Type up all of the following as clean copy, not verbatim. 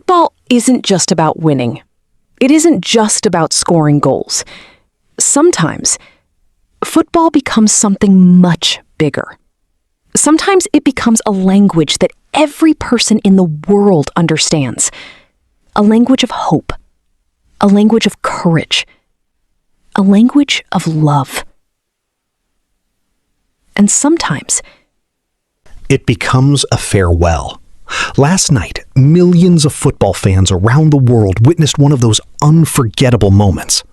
Football isn't just about winning. It isn't just about scoring goals. Sometimes, football becomes something much bigger. Sometimes it becomes a language that every person in the world understands. A language of hope. A language of courage. A language of love. And sometimes, it becomes a farewell. Last night, millions of football fans around the world witnessed one of those unforgettable moments.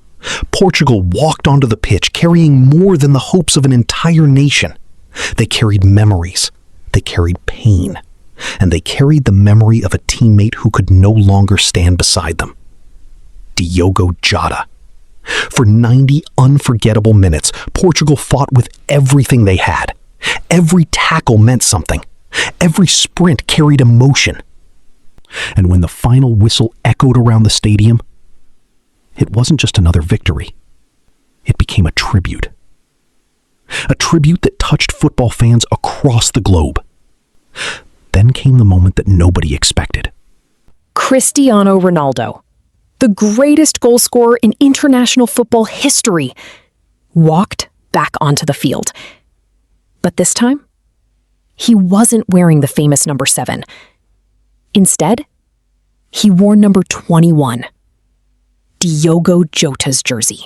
Portugal walked onto the pitch carrying more than the hopes of an entire nation. They carried memories, they carried pain, and they carried the memory of a teammate who could no longer stand beside them. Diogo Jota. For 90 unforgettable minutes, Portugal fought with everything they had. Every tackle meant something. Every sprint carried emotion. And when the final whistle echoed around the stadium, it wasn't just another victory. It became a tribute. A tribute that touched football fans across the globe. Then came the moment that nobody expected. Cristiano Ronaldo, the greatest goal scorer in international football history, walked back onto the field. But this time, he wasn't wearing the famous number 7. Instead, he wore number 21, Diogo Jota's jersey.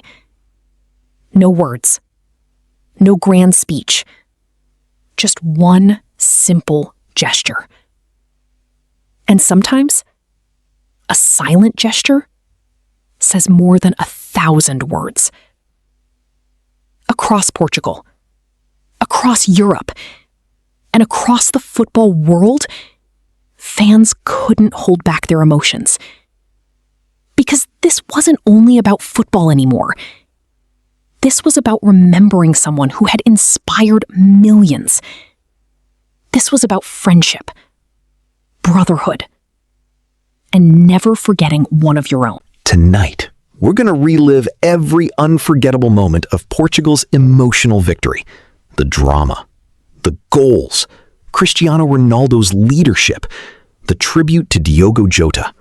No words, no grand speech, just one simple gesture. And sometimes, a silent gesture says more than 1,000 words. Across Portugal, across Europe, and across the football world, fans couldn't hold back their emotions. Because this wasn't only about football anymore. This was about remembering someone who had inspired millions. This was about friendship, brotherhood, and never forgetting one of your own. Tonight, we're going to relive every unforgettable moment of Portugal's emotional victory. The drama, the goals, Cristiano Ronaldo's leadership, the tribute to Diogo Jota,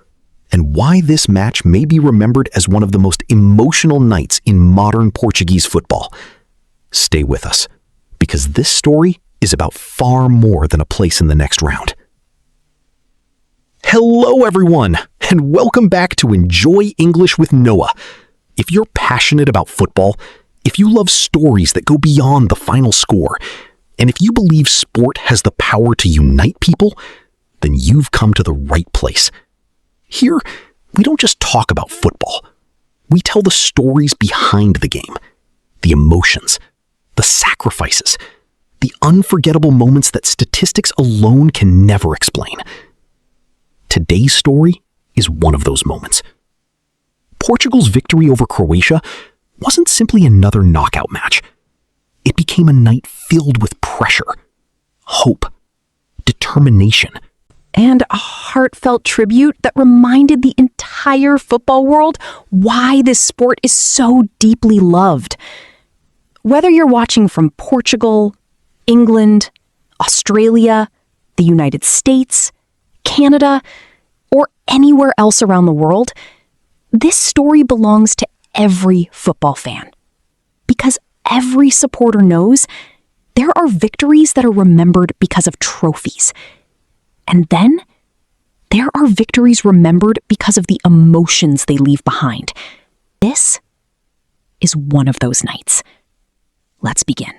and why this match may be remembered as one of the most emotional nights in modern Portuguese football. Stay with us, because this story is about far more than a place in the next round. Hello everyone, and welcome back to Enjoy English with Noah. If you're passionate about football, if you love stories that go beyond the final score, and if you believe sport has the power to unite people, then you've come to the right place. Here, we don't just talk about football. We tell the stories behind the game, the emotions, the sacrifices, the unforgettable moments that statistics alone can never explain. Today's story is one of those moments. Portugal's victory over Croatia wasn't simply another knockout match. It became a night filled with pressure, hope, determination, and a heartfelt tribute that reminded the entire football world why this sport is so deeply loved. Whether you're watching from Portugal, England, Australia, the United States, Canada, or anywhere else around the world, this story belongs to every football fan. Because every supporter knows there are victories that are remembered because of trophies. And then there are victories remembered because of the emotions they leave behind. This is one of those nights. Let's begin.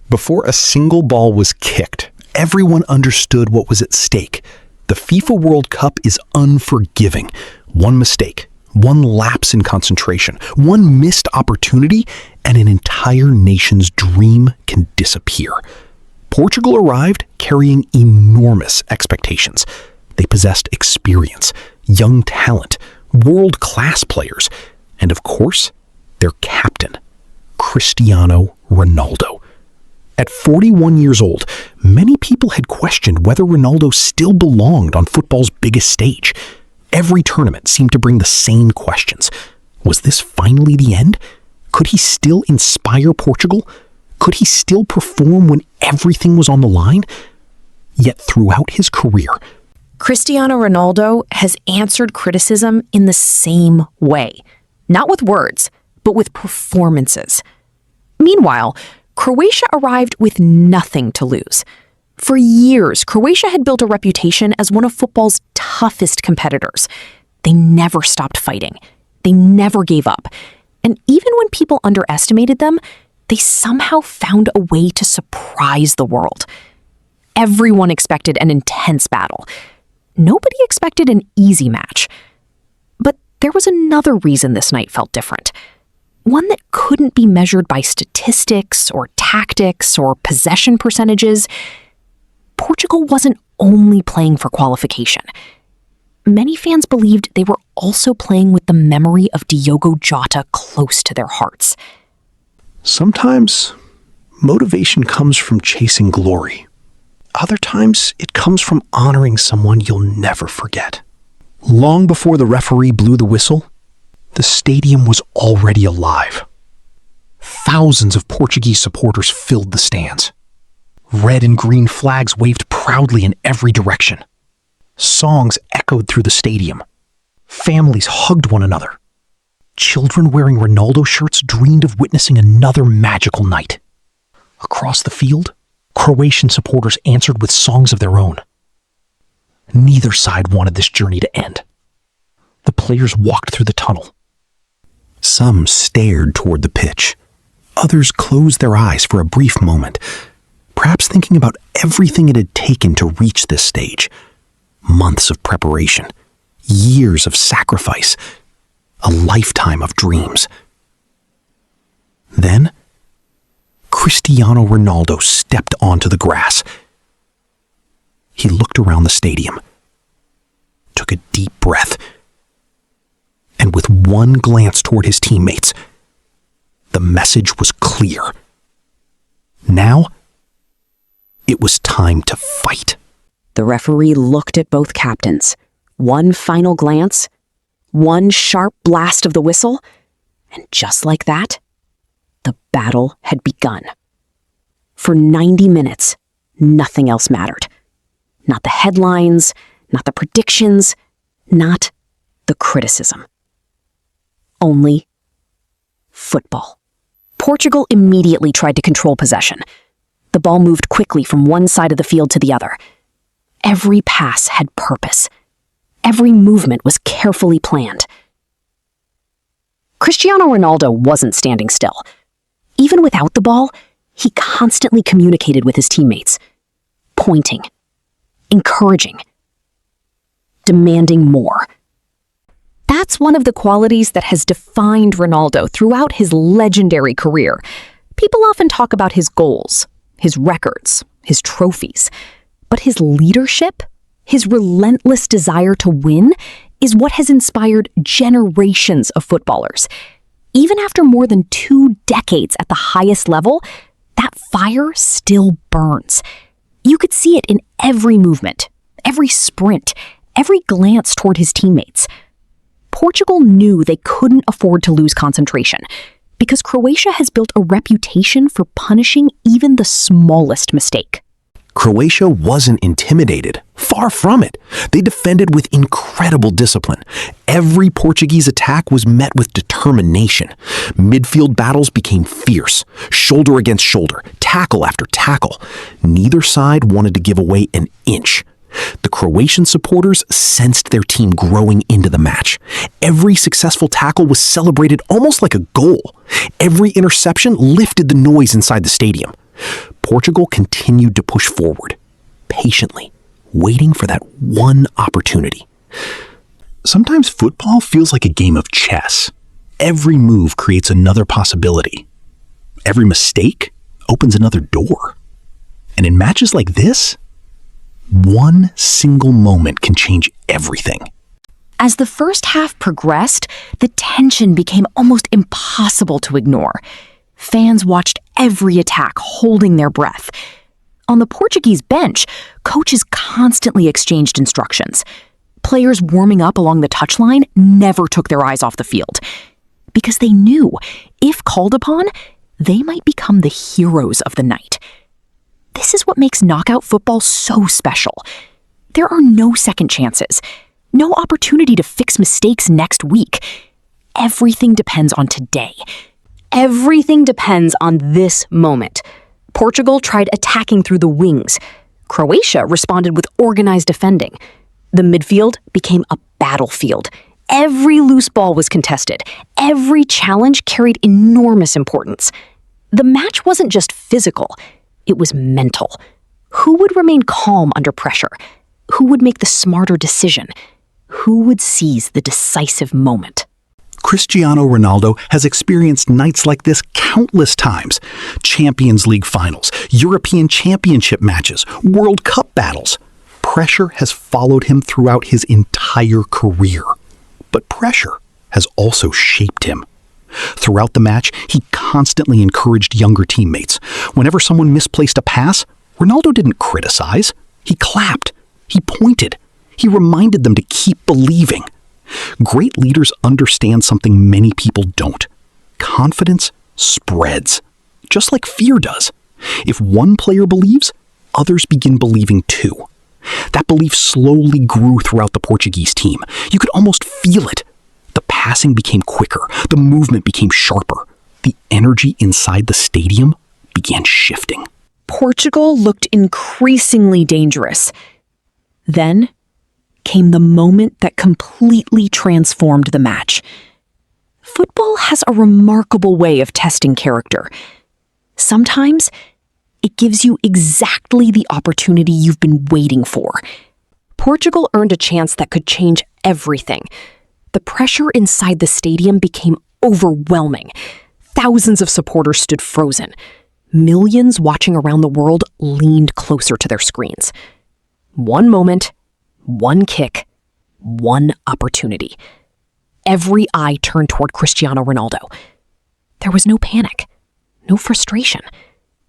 Before a single ball was kicked, everyone understood what was at stake. The FIFA World Cup is unforgiving. One mistake, one lapse in concentration, one missed opportunity, and an entire nation's dream can disappear. Portugal arrived carrying enormous expectations. They possessed experience, young talent, world-class players, and of course, their captain, Cristiano Ronaldo. At 41 years old, many people had questioned whether Ronaldo still belonged on football's biggest stage. Every tournament seemed to bring the same questions. Was this finally the end? Could he still inspire Portugal? Could he still perform when everything was on the line? Yet throughout his career, Cristiano Ronaldo has answered criticism in the same way. Not with words, but with performances. Meanwhile, Croatia arrived with nothing to lose. For years, Croatia had built a reputation as one of football's toughest competitors. They never stopped fighting. They never gave up. And even when people underestimated them, they somehow found a way to surprise the world. Everyone expected an intense battle. Nobody expected an easy match. But there was another reason this night felt different. One that couldn't be measured by statistics or tactics or possession percentages. Portugal wasn't only playing for qualification. Many fans believed they were also playing with the memory of Diogo Jota close to their hearts. Sometimes, motivation comes from chasing glory. Other times, it comes from honoring someone you'll never forget. Long before the referee blew the whistle, the stadium was already alive. Thousands of Portuguese supporters filled the stands. Red and green flags waved proudly in every direction. Songs echoed through the stadium. Families hugged one another. Children wearing Ronaldo shirts dreamed of witnessing another magical night. Across the field, Croatian supporters answered with songs of their own. Neither side wanted this journey to end. The players walked through the tunnel. Some stared toward the pitch. Others closed their eyes for a brief moment, perhaps thinking about everything it had taken to reach this stage. Months of preparation, years of sacrifice, a lifetime of dreams. Then, Cristiano Ronaldo stepped onto the grass. He looked around the stadium, took a deep breath, and with one glance toward his teammates, the message was clear. Now, it was time to fight. The referee looked at both captains. One final glance, one sharp blast of the whistle, and just like that, the battle had begun. For 90 minutes, nothing else mattered. Not the headlines, not the predictions, not the criticism. Only football. Portugal immediately tried to control possession. The ball moved quickly from one side of the field to the other. Every pass had purpose. Every movement was carefully planned. Cristiano Ronaldo wasn't standing still. Even without the ball, he constantly communicated with his teammates, pointing, encouraging, demanding more. That's one of the qualities that has defined Ronaldo throughout his legendary career. People often talk about his goals, his records, his trophies. But his leadership, his relentless desire to win, is what has inspired generations of footballers. Even after more than 2 decades at the highest level, that fire still burns. You could see it in every movement, every sprint, every glance toward his teammates. Portugal knew they couldn't afford to lose concentration because Croatia has built a reputation for punishing even the smallest mistake. Croatia wasn't intimidated. Far from it. They defended with incredible discipline. Every Portuguese attack was met with determination. Midfield battles became fierce, shoulder against shoulder, tackle after tackle. Neither side wanted to give away an inch. The Croatian supporters sensed their team growing into the match. Every successful tackle was celebrated almost like a goal. Every interception lifted the noise inside the stadium. Portugal continued to push forward, patiently, waiting for that one opportunity. Sometimes football feels like a game of chess. Every move creates another possibility. Every mistake opens another door. And in matches like this, one single moment can change everything. As the first half progressed, the tension became almost impossible to ignore. Fans watched every attack, holding their breath. On the Portuguese bench, coaches constantly exchanged instructions. Players warming up along the touchline never took their eyes off the field, because they knew, if called upon, they might become the heroes of the night. This is what makes knockout football so special. There are no second chances, no opportunity to fix mistakes next week. Everything depends on today. Everything depends on this moment. Portugal tried attacking through the wings. Croatia responded with organized defending. The midfield became a battlefield. Every loose ball was contested. Every challenge carried enormous importance. The match wasn't just physical, it was mental. Who would remain calm under pressure? Who would make the smarter decision? Who would seize the decisive moment? Cristiano Ronaldo has experienced nights like this countless times. Champions League finals, European Championship matches, World Cup battles. Pressure has followed him throughout his entire career. But pressure has also shaped him. Throughout the match, he constantly encouraged younger teammates. Whenever someone misplaced a pass, Ronaldo didn't criticize. He clapped. He pointed. He reminded them to keep believing. Great leaders understand something many people don't. Confidence spreads, just like fear does. If one player believes, others begin believing too. That belief slowly grew throughout the Portuguese team. You could almost feel it. The passing became quicker. The movement became sharper. The energy inside the stadium began shifting. Portugal looked increasingly dangerous. Then came the moment that completely transformed the match. Football has a remarkable way of testing character. Sometimes it gives you exactly the opportunity you've been waiting for. Portugal earned a chance that could change everything. The pressure inside the stadium became overwhelming. Thousands of supporters stood frozen. Millions watching around the world leaned closer to their screens. One moment, one kick, one opportunity. Every eye turned toward Cristiano Ronaldo. There was no panic, no frustration,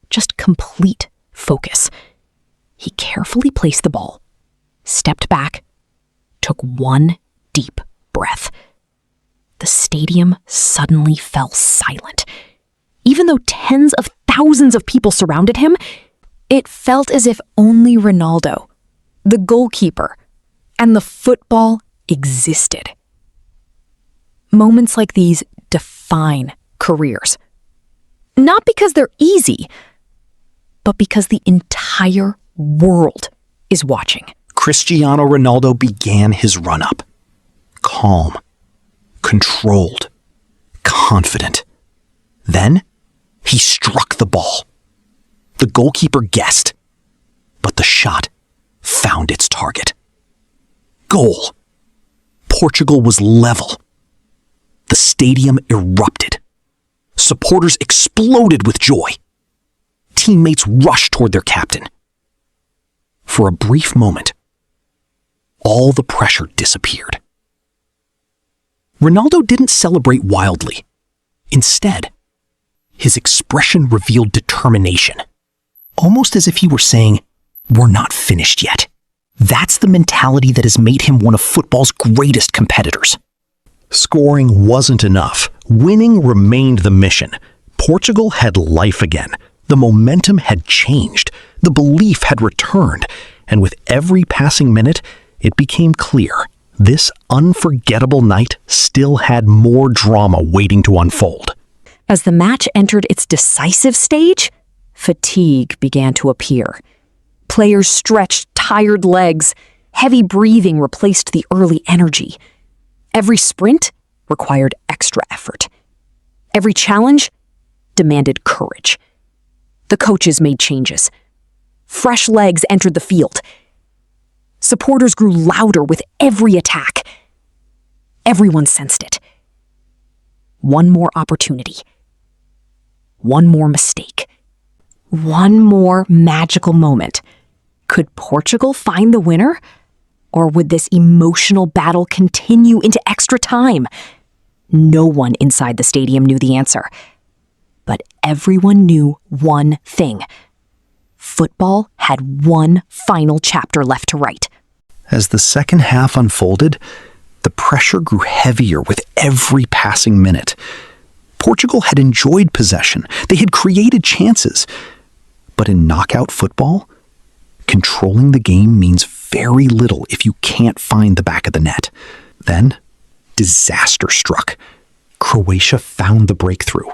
just complete focus. He carefully placed the ball, stepped back, took one deep breath. The stadium suddenly fell silent. Even though tens of thousands of people surrounded him, it felt as if only Ronaldo, the goalkeeper, and the football existed. Moments like these define careers. Not because they're easy, but because the entire world is watching. Cristiano Ronaldo began his run-up. Calm, controlled, confident. Then, he struck the ball. The goalkeeper guessed, but the shot found its target. Goal. Portugal was level. The stadium erupted. Supporters exploded with joy. Teammates rushed toward their captain. For a brief moment, all the pressure disappeared. Ronaldo didn't celebrate wildly. Instead, his expression revealed determination, almost as if he were saying, "We're not finished yet." That's the mentality that has made him one of football's greatest competitors. Scoring wasn't enough. Winning remained the mission. Portugal had life again. The momentum had changed. The belief had returned. And with every passing minute, it became clear this unforgettable night still had more drama waiting to unfold. As the match entered its decisive stage, fatigue began to appear. Players stretched tired legs. Heavy breathing replaced the early energy. Every sprint required extra effort. Every challenge demanded courage. The coaches made changes. Fresh legs entered the field. Supporters grew louder with every attack. Everyone sensed it. One more opportunity. One more mistake. One more magical moment. Could Portugal find the winner? Or would this emotional battle continue into extra time? No one inside the stadium knew the answer. But everyone knew one thing. Football had one final chapter left to write. As the second half unfolded, the pressure grew heavier with every passing minute. Portugal had enjoyed possession. They had created chances. But in knockout football, controlling the game means very little if you can't find the back of the net. Then, disaster struck. Croatia found the breakthrough.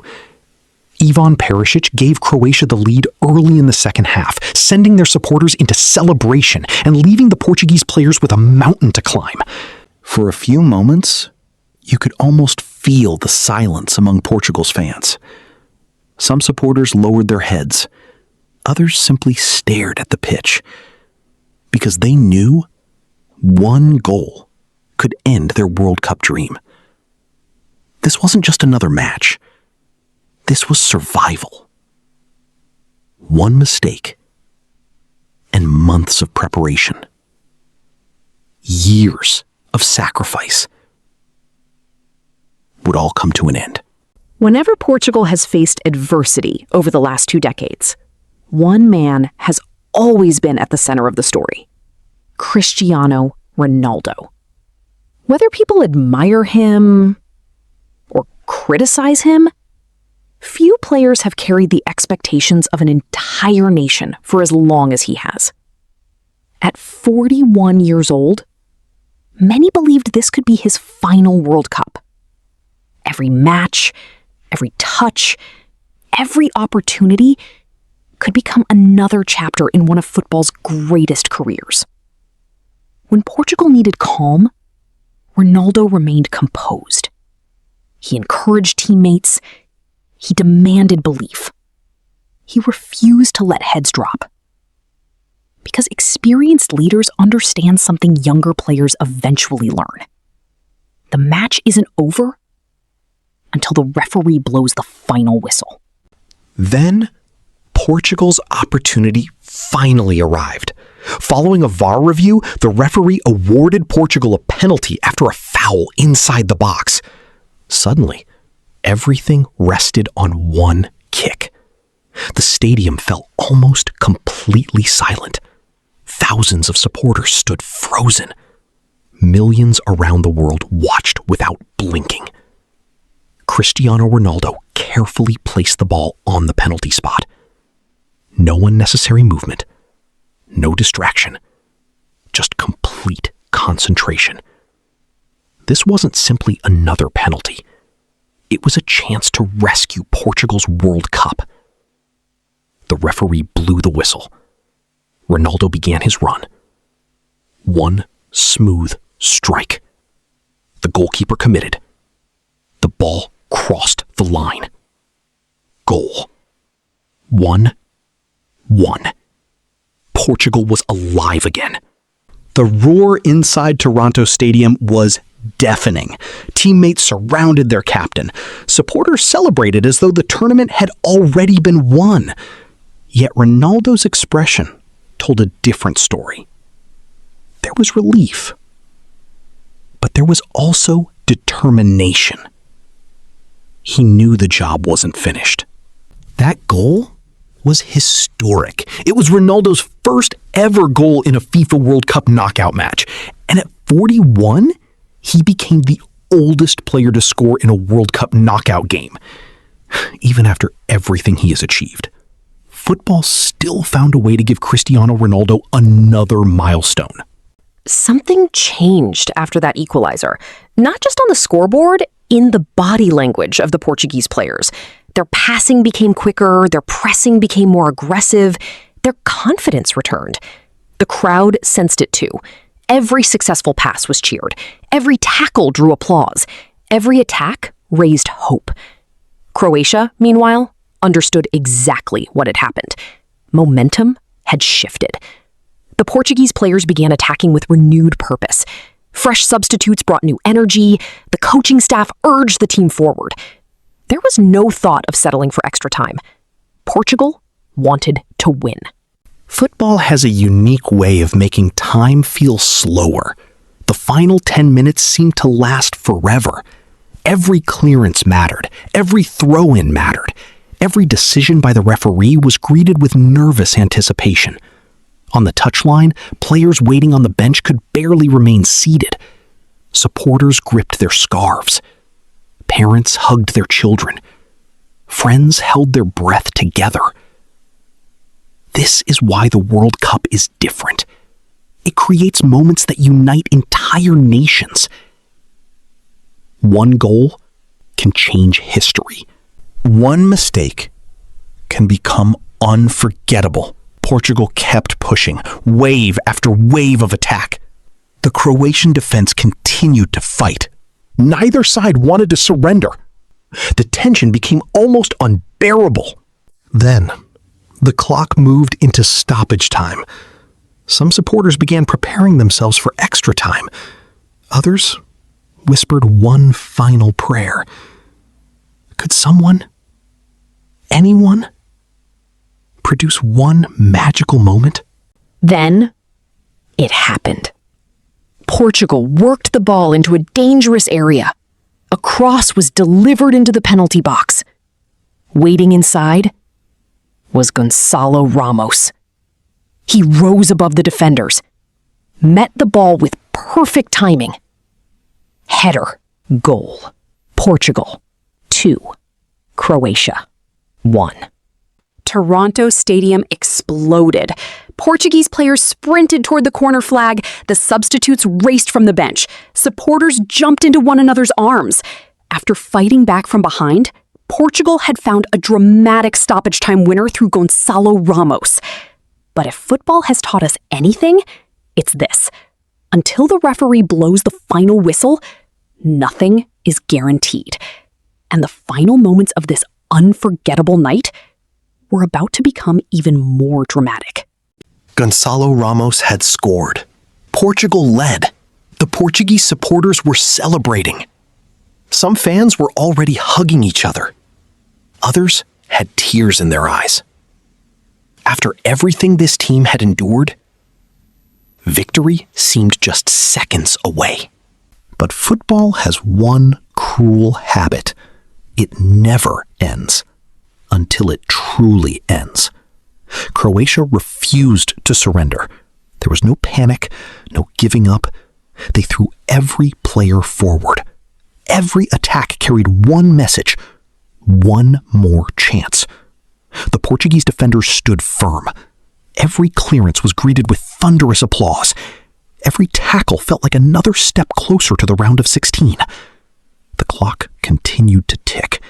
Ivan Perisic gave Croatia the lead early in the second half, sending their supporters into celebration and leaving the Portuguese players with a mountain to climb. For a few moments, you could almost feel the silence among Portugal's fans. Some supporters lowered their heads. Others simply stared at the pitch because they knew one goal could end their World Cup dream. This wasn't just another match. This was survival. One mistake and months of preparation. Years of sacrifice would all come to an end. Whenever Portugal has faced adversity over the last 2 decades, one man has always been at the center of the story: Cristiano Ronaldo. Whether people admire him or criticize him, few players have carried the expectations of an entire nation for as long as he has. At 41 years old, many believed this could be his final World Cup. Every match, every touch, every opportunity could become another chapter in one of football's greatest careers. When Portugal needed calm, Ronaldo remained composed. He encouraged teammates. He demanded belief. He refused to let heads drop. Because experienced leaders understand something younger players eventually learn. The match isn't over until the referee blows the final whistle. Then, Portugal's opportunity finally arrived. Following a VAR review, the referee awarded Portugal a penalty after a foul inside the box. Suddenly, everything rested on one kick. The stadium fell almost completely silent. Thousands of supporters stood frozen. Millions around the world watched without blinking. Cristiano Ronaldo carefully placed the ball on the penalty spot. No unnecessary movement, no distraction, just complete concentration. This wasn't simply another penalty. It was a chance to rescue Portugal's World Cup. The referee blew the whistle. Ronaldo began his run. One smooth strike. The goalkeeper committed. The ball crossed the line. Goal. 1-1. Portugal was alive again. The roar inside Toronto Stadium was deafening. Teammates surrounded their captain. Supporters celebrated as though the tournament had already been won. Yet Ronaldo's expression told a different story. There was relief, but there was also determination. He knew the job wasn't finished. That goal was historic. It was Ronaldo's first ever goal in a FIFA World Cup knockout match. And at 41, he became the oldest player to score in a World Cup knockout game. Even after everything he has achieved, football still found a way to give Cristiano Ronaldo another milestone. Something changed after that equalizer, not just on the scoreboard, in the body language of the Portuguese players. Their passing became quicker, their pressing became more aggressive, their confidence returned. The crowd sensed it too. Every successful pass was cheered. Every tackle drew applause. Every attack raised hope. Croatia, meanwhile, understood exactly what had happened. Momentum had shifted. The Portuguese players began attacking with renewed purpose. Fresh substitutes brought new energy. The coaching staff urged the team forward. There was no thought of settling for extra time. Portugal wanted to win. Football has a unique way of making time feel slower. The final 10 minutes seemed to last forever. Every clearance mattered. Every throw-in mattered. Every decision by the referee was greeted with nervous anticipation. On the touchline, players waiting on the bench could barely remain seated. Supporters gripped their scarves. Parents hugged their children. Friends held their breath together. This is why the World Cup is different. It creates moments that unite entire nations. One goal can change history. One mistake can become unforgettable. Portugal kept pushing, wave after wave of attack. The Croatian defense continued to fight. Neither side wanted to surrender. The tension became almost unbearable. Then, the clock moved into stoppage time. Some supporters began preparing themselves for extra time. Others whispered one final prayer. Could someone, anyone, produce one magical moment? Then, it happened. Portugal worked the ball into a dangerous area. A cross was delivered into the penalty box. Waiting inside was Gonçalo Ramos. He rose above the defenders, met the ball with perfect timing. Header, goal. Portugal, 2. Croatia, 1. Toronto Stadium exploded. Portuguese players sprinted toward the corner flag. The substitutes raced from the bench. Supporters jumped into one another's arms. After fighting back from behind, Portugal had found a dramatic stoppage time winner through Gonçalo Ramos. But if football has taught us anything, it's this. Until the referee blows the final whistle, nothing is guaranteed. And the final moments of this unforgettable night were about to become even more dramatic. Gonçalo Ramos had scored. Portugal led. The Portuguese supporters were celebrating. Some fans were already hugging each other. Others had tears in their eyes. After everything this team had endured, victory seemed just seconds away. But football has one cruel habit. It never ends until it truly ends. Croatia refused to surrender. There was no panic, no giving up. They threw every player forward. Every attack carried one message, one more chance. The Portuguese defenders stood firm. Every clearance was greeted with thunderous applause. Every tackle felt like another step closer to the round of 16. The clock continued to tick.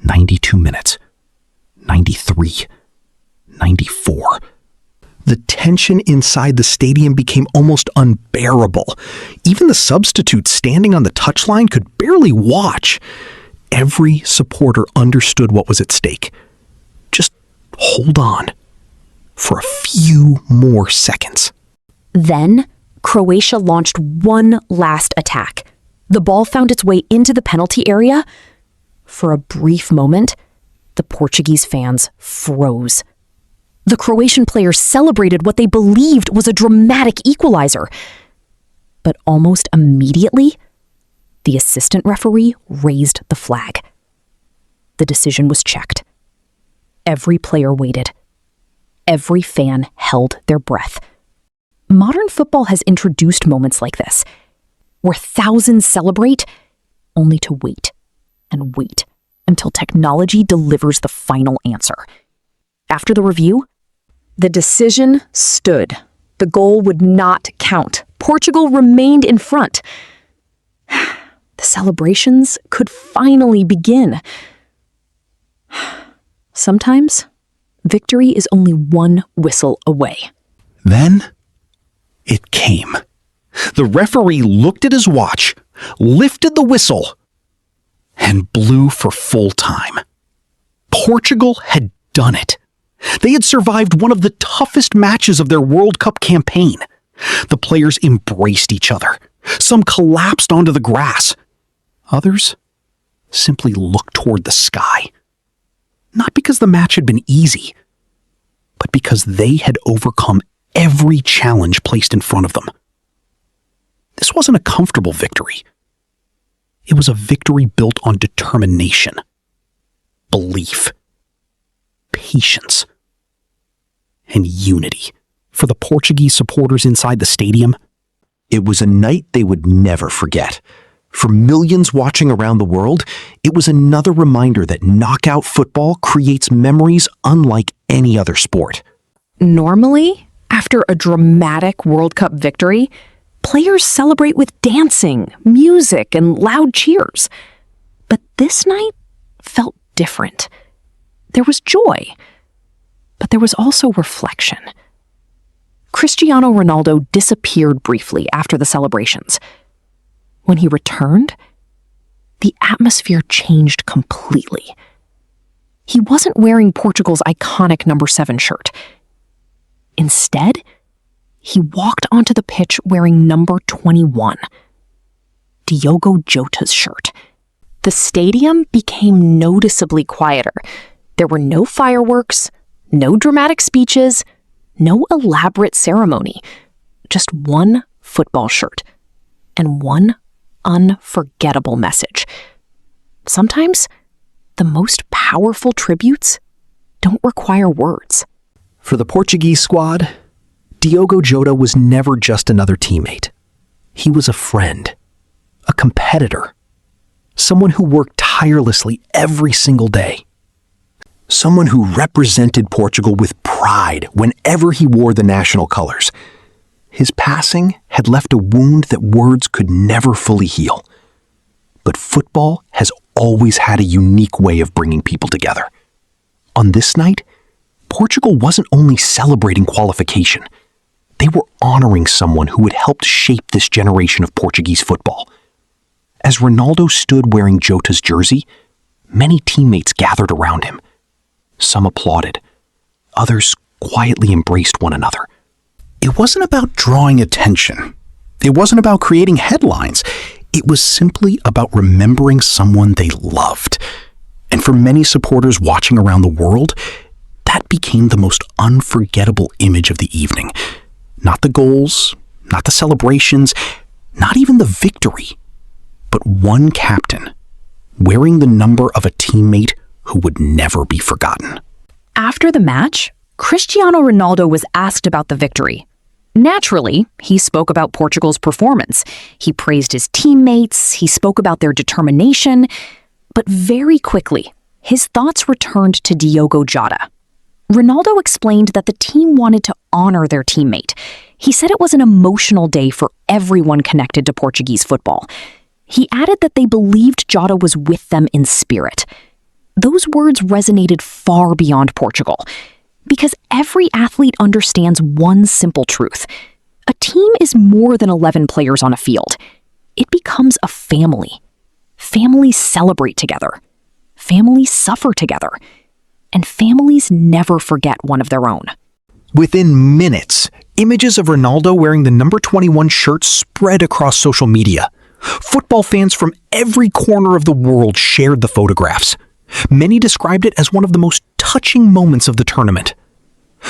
92 minutes. 93. 94. The tension inside the stadium became almost unbearable. Even the substitutes standing on the touchline could barely watch. Every supporter understood what was at stake. Just hold on for a few more seconds. Then, Croatia launched one last attack. The ball found its way into the penalty area. For a brief moment, the Portuguese fans froze. The Croatian players celebrated what they believed was a dramatic equalizer. But almost immediately, the assistant referee raised the flag. The decision was checked. Every player waited. Every fan held their breath. Modern football has introduced moments like this, where thousands celebrate only to wait and wait until technology delivers the final answer. After the review, the decision stood. The goal would not count. Portugal remained in front. The celebrations could finally begin. Sometimes, victory is only one whistle away. Then, it came. The referee looked at his watch, lifted the whistle, and blew for full time. Portugal had done it. They had survived one of the toughest matches of their World Cup campaign. The players embraced each other. Some collapsed onto the grass. Others simply looked toward the sky. Not because the match had been easy, but because they had overcome every challenge placed in front of them. This wasn't a comfortable victory. It was a victory built on determination, belief, patience, and unity. For the Portuguese supporters inside the stadium, it was a night they would never forget. For millions watching around the world, it was another reminder that knockout football creates memories unlike any other sport. Normally, After a dramatic World Cup victory, players celebrate with dancing, music, and loud cheers. But this night felt different. There was joy, but there was also reflection. Cristiano Ronaldo disappeared briefly after the celebrations. When he returned, the atmosphere changed completely. He wasn't wearing Portugal's iconic number 7 shirt. Instead, he walked onto the pitch wearing number 21, Diogo Jota's shirt. The stadium became noticeably quieter. There were no fireworks, no dramatic speeches, no elaborate ceremony, just one football shirt and one unforgettable message. Sometimes, the most powerful tributes don't require words. For the Portuguese squad, Diogo Jota was never just another teammate. He was a friend, a competitor, someone who worked tirelessly every single day. Someone who represented Portugal with pride whenever he wore the national colors. His passing had left a wound that words could never fully heal. But football has always had a unique way of bringing people together. On this night, Portugal wasn't only celebrating qualification. They were honoring someone who had helped shape this generation of Portuguese football. As Ronaldo stood wearing Jota's jersey, many teammates gathered around him. Some applauded. Others quietly embraced one another. It wasn't about drawing attention. It wasn't about creating headlines. It was simply about remembering someone they loved. And for many supporters watching around the world, that became the most unforgettable image of the evening. Not the goals, not the celebrations, not even the victory, but one captain wearing the number of a teammate who would never be forgotten. After the match, Cristiano Ronaldo was asked about the victory. Naturally, he spoke about Portugal's performance. He praised his teammates, he spoke about their determination, but very quickly, his thoughts returned to Diogo Jota. Ronaldo explained that the team wanted to honor their teammate. He said it was an emotional day for everyone connected to Portuguese football. He added that they believed Jota was with them in spirit. Those words resonated far beyond Portugal, because every athlete understands one simple truth. A team is more than 11 players on a field. It becomes a family. Families celebrate together. Families suffer together. And families never forget one of their own. Within minutes, images of Ronaldo wearing the number 21 shirt spread across social media. Football fans from every corner of the world shared the photographs. Many described it as one of the most touching moments of the tournament.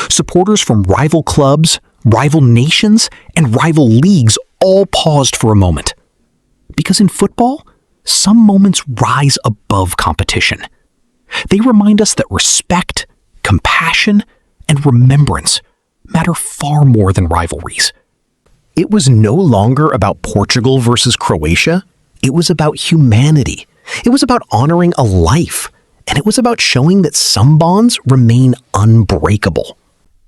Supporters from rival clubs, rival nations, and rival leagues all paused for a moment. Because in football, some moments rise above competition. They remind us that respect, compassion, and remembrance matter far more than rivalries. It was no longer about Portugal versus Croatia. It was about humanity. It was about honoring a life. And it was about showing that some bonds remain unbreakable.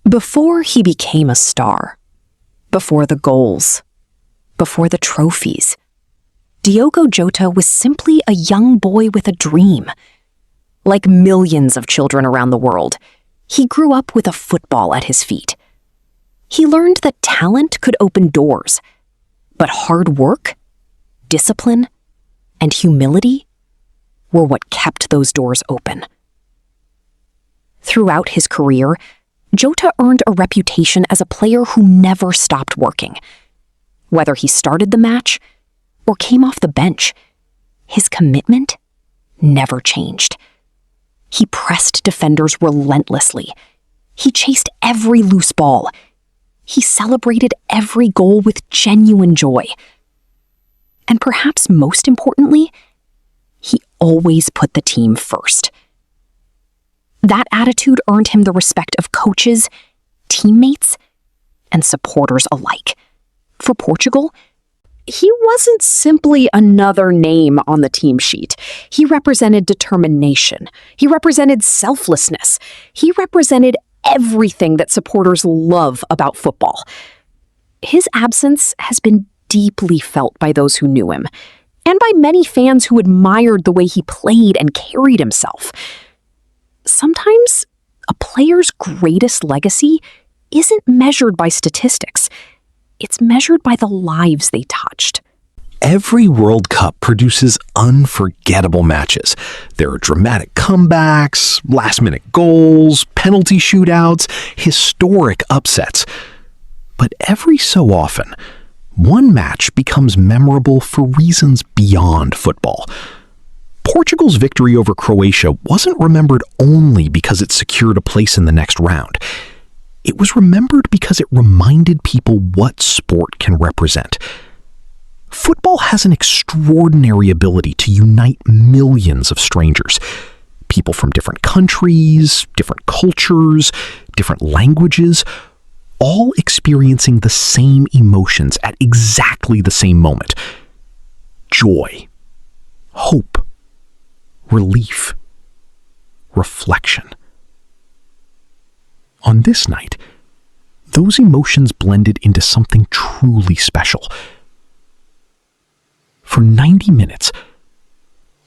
Before he became a star, before the goals, before the trophies, Diogo Jota was simply a young boy with a dream. Like millions of children around the world, he grew up with a football at his feet. He learned that talent could open doors, but hard work, discipline, and humility were what kept those doors open. Throughout his career, Jota earned a reputation as a player who never stopped working. Whether he started the match or came off the bench, his commitment never changed. He pressed defenders relentlessly. He chased every loose ball. He celebrated every goal with genuine joy. And perhaps most importantly, he always put the team first. That attitude earned him the respect of coaches, teammates, and supporters alike. For Portugal, he wasn't simply another name on the team sheet. He represented determination. He represented selflessness. He represented everything that supporters love about football. His absence has been deeply felt by those who knew him, and by many fans who admired the way he played and carried himself. Sometimes a player's greatest legacy isn't measured by statistics. It's measured by the lives they touched. Every World Cup produces unforgettable matches. There are dramatic comebacks, last-minute goals, penalty shootouts, historic upsets. But every so often, one match becomes memorable for reasons beyond football. Portugal's victory over Croatia wasn't remembered only because it secured a place in the next round. It was remembered because it reminded people what sport can represent. Football has an extraordinary ability to unite millions of strangers. People from different countries, different cultures, different languages, all experiencing the same emotions at exactly the same moment. Joy, hope, relief, reflection. On this night, those emotions blended into something truly special. For 90 minutes,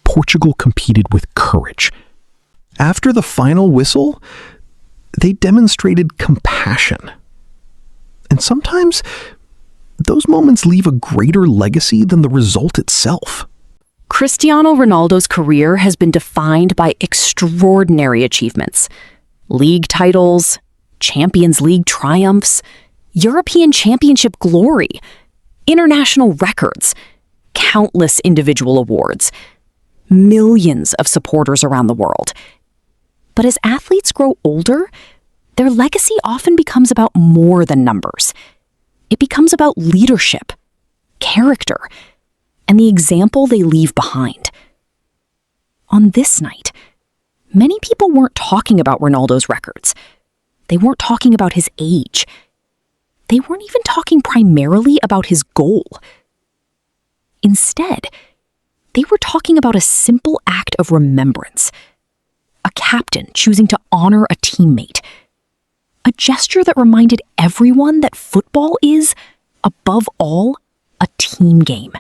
Portugal competed with courage. After the final whistle, they demonstrated compassion. And sometimes, those moments leave a greater legacy than the result itself. Cristiano Ronaldo's career has been defined by extraordinary achievements. League titles, Champions League triumphs, European Championship glory, international records, countless individual awards, millions of supporters around the world. But as athletes grow older, their legacy often becomes about more than numbers. It becomes about leadership, character, and the example they leave behind. On this night, many people weren't talking about Ronaldo's records. They weren't talking about his age. They weren't even talking primarily about his goal. Instead, they were talking about a simple act of remembrance. A captain choosing to honor a teammate. A gesture that reminded everyone that football is, above all, a team game.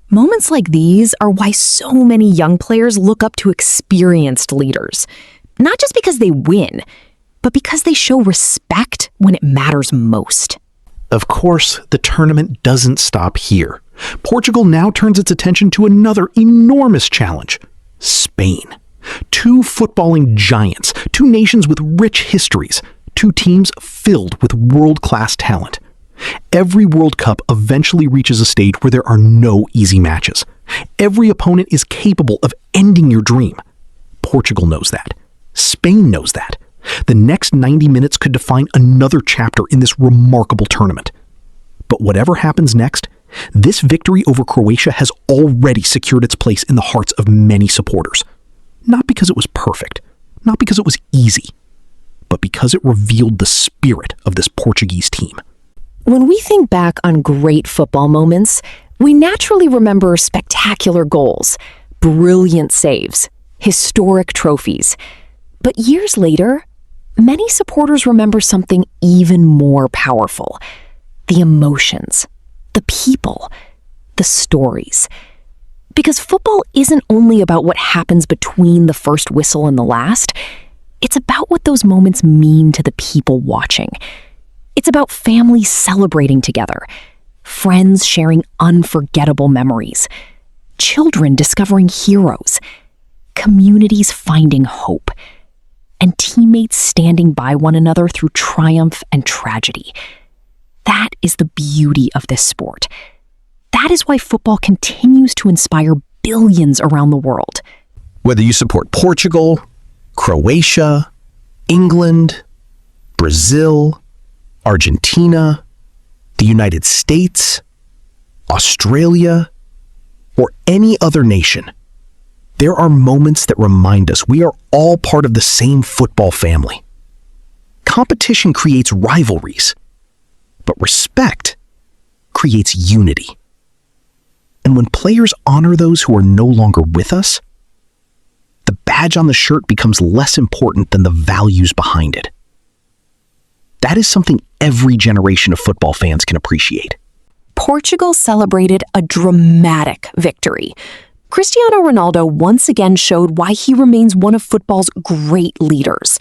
Moments like these are why so many young players look up to experienced leaders. Not just because they win, but because they show respect when it matters most. Of course, the tournament doesn't stop here. Portugal now turns its attention to another enormous challenge: Spain. Two footballing giants, two nations with rich histories, two teams filled with world-class talent. Every World Cup eventually reaches a stage where there are no easy matches. Every opponent is capable of ending your dream. Portugal knows that. Spain knows that. The next 90 minutes could define another chapter in this remarkable tournament. But whatever happens next, this victory over Croatia has already secured its place in the hearts of many supporters. Not because it was perfect, not because it was easy, but because it revealed the spirit of this Portuguese team. When we think back on great football moments, we naturally remember spectacular goals, brilliant saves, historic trophies. But years later, many supporters remember something even more powerful: the emotions, the people, the stories. Because football isn't only about what happens between the first whistle and the last, it's about what those moments mean to the people watching. It's about families celebrating together, friends sharing unforgettable memories, children discovering heroes, communities finding hope, and teammates standing by one another through triumph and tragedy. That is the beauty of this sport. That is why football continues to inspire billions around the world. Whether you support Portugal, Croatia, England, Brazil, Argentina, the United States, Australia, or any other nation, there are moments that remind us we are all part of the same football family. Competition creates rivalries, but respect creates unity. And when players honor those who are no longer with us, the badge on the shirt becomes less important than the values behind it. That is something every generation of football fans can appreciate. Portugal celebrated a dramatic victory. Cristiano Ronaldo once again showed why he remains one of football's great leaders.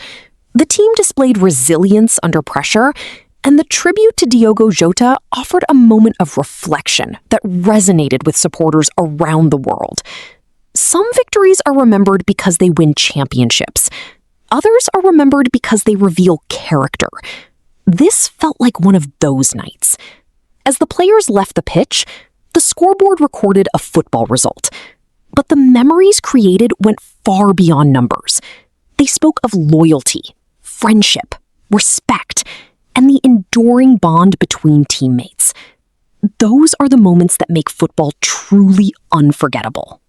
The team displayed resilience under pressure, and the tribute to Diogo Jota offered a moment of reflection that resonated with supporters around the world. Some victories are remembered because they win championships. Others are remembered because they reveal character. This felt like one of those nights. As the players left the pitch, the scoreboard recorded a football result. But the memories created went far beyond numbers. They spoke of loyalty, friendship, respect, and the enduring bond between teammates. Those are the moments that make football truly unforgettable.